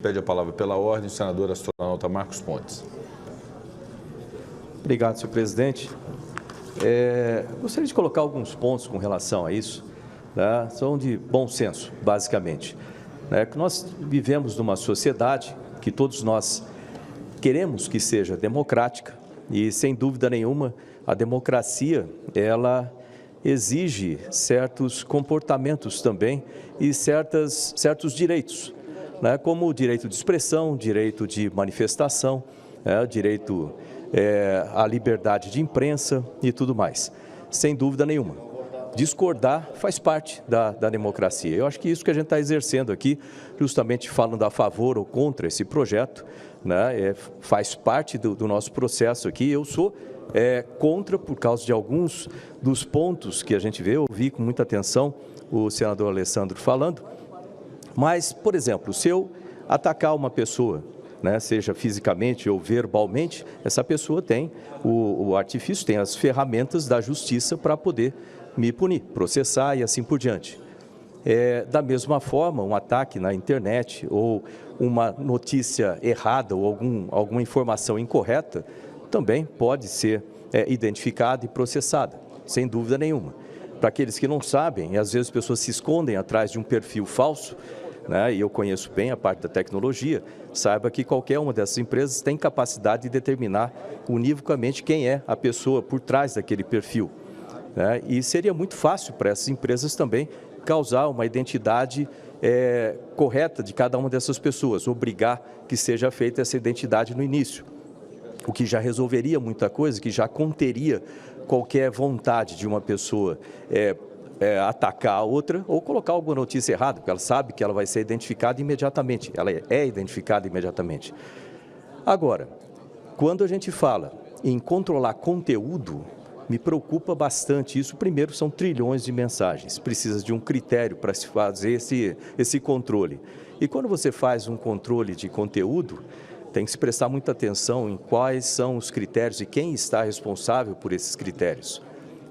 Pede a palavra pela ordem o senador astronauta Marcos Pontes. Obrigado, senhor presidente. Gostaria de colocar alguns pontos com relação a isso, tá? São de bom senso, basicamente. Que nós vivemos numa sociedade que todos nós queremos que seja democrática e, sem dúvida nenhuma, a democracia, ela exige certos comportamentos também e certos direitos, como o direito de expressão, direito de manifestação, direito à liberdade de imprensa e tudo mais. Sem dúvida nenhuma. Discordar faz parte da democracia. Eu acho que isso que a gente está exercendo aqui, justamente falando a favor ou contra esse projeto, faz parte do nosso processo aqui. Eu sou contra por causa de alguns dos pontos que a gente vê. Eu ouvi com muita atenção o senador Alessandro falando. Mas, por exemplo, se eu atacar uma pessoa, seja fisicamente ou verbalmente, essa pessoa tem o artifício, tem as ferramentas da justiça para poder me punir, processar e assim por diante. Da mesma forma, um ataque na internet ou uma notícia errada ou alguma informação incorreta também pode ser identificada e processada, sem dúvida nenhuma. Para aqueles que não sabem, às vezes as pessoas se escondem atrás de um perfil falso, e eu conheço bem a parte da tecnologia, saiba que qualquer uma dessas empresas tem capacidade de determinar univocamente quem é a pessoa por trás daquele perfil. E seria muito fácil para essas empresas também causar uma identidade correta de cada uma dessas pessoas, obrigar que seja feita essa identidade no início, o que já resolveria muita coisa, que já conteria qualquer vontade de uma pessoa atacar a outra ou colocar alguma notícia errada, porque ela sabe que ela vai ser identificada imediatamente, ela é identificada imediatamente. Agora, quando a gente fala em controlar conteúdo, me preocupa bastante isso. Primeiro, são trilhões de mensagens, precisa de um critério para se fazer esse controle. E quando você faz um controle de conteúdo, tem que se prestar muita atenção em quais são os critérios e quem está responsável por esses critérios.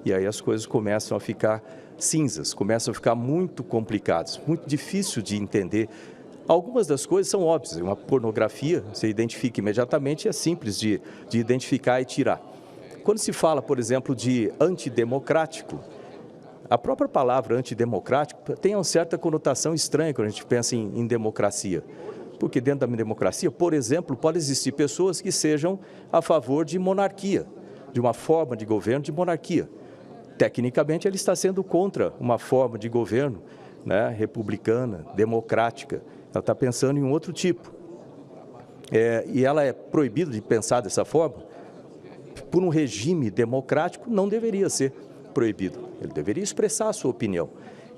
E aí as coisas começam a ficar cinzas, começam a ficar muito complicadas, muito difícil de entender. Algumas das coisas são óbvias, uma pornografia, você identifica imediatamente, é simples de identificar e tirar. Quando se fala, por exemplo, de antidemocrático, a própria palavra antidemocrático tem uma certa conotação estranha quando a gente pensa em democracia. Porque dentro da democracia, por exemplo, pode existir pessoas que sejam a favor de monarquia, de uma forma de governo de monarquia. Tecnicamente, ele está sendo contra uma forma de governo republicana, democrática. Ela está pensando em um outro tipo. E ela é proibida de pensar dessa forma. Por um regime democrático, não deveria ser proibido. Ele deveria expressar a sua opinião.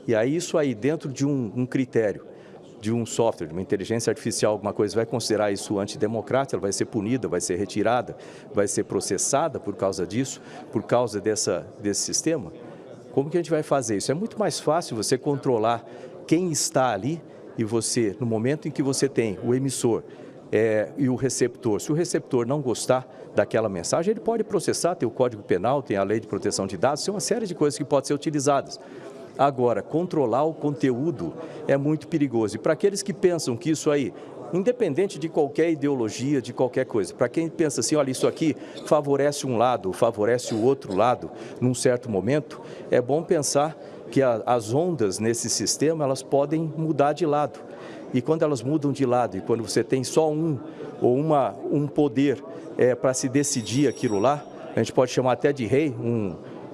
E aí, isso aí, dentro de um critério, de um software, de uma inteligência artificial, alguma coisa, vai considerar isso antidemocrático, ela vai ser punida, vai ser retirada, vai ser processada por causa disso, por causa desse sistema? Como que a gente vai fazer isso? É muito mais fácil você controlar quem está ali e você, no momento em que você tem o emissor e o receptor, se o receptor não gostar daquela mensagem, ele pode processar, tem o Código Penal, tem a Lei de Proteção de Dados, tem uma série de coisas que podem ser utilizadas. Agora, controlar o conteúdo é muito perigoso. E para aqueles que pensam que isso aí, independente de qualquer ideologia, de qualquer coisa, para quem pensa assim, olha, isso aqui favorece um lado, favorece o outro lado, num certo momento, é bom pensar que as ondas nesse sistema, elas podem mudar de lado. E quando elas mudam de lado, e quando você tem só um poder para se decidir aquilo lá, a gente pode chamar até de rei,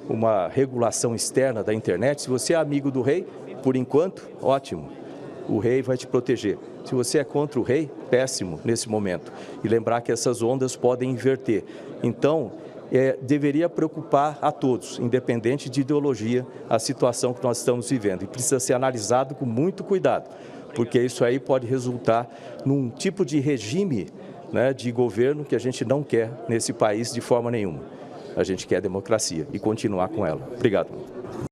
uma regulação externa da internet. Se você é amigo do rei, por enquanto, ótimo, o rei vai te proteger. Se você é contra o rei, péssimo nesse momento. E lembrar que essas ondas podem inverter. Então, deveria preocupar a todos, independente de ideologia, a situação que nós estamos vivendo. E precisa ser analisado com muito cuidado, porque isso aí pode resultar num tipo de regime de governo que a gente não quer nesse país de forma nenhuma. A gente quer democracia e continuar com ela. Obrigado.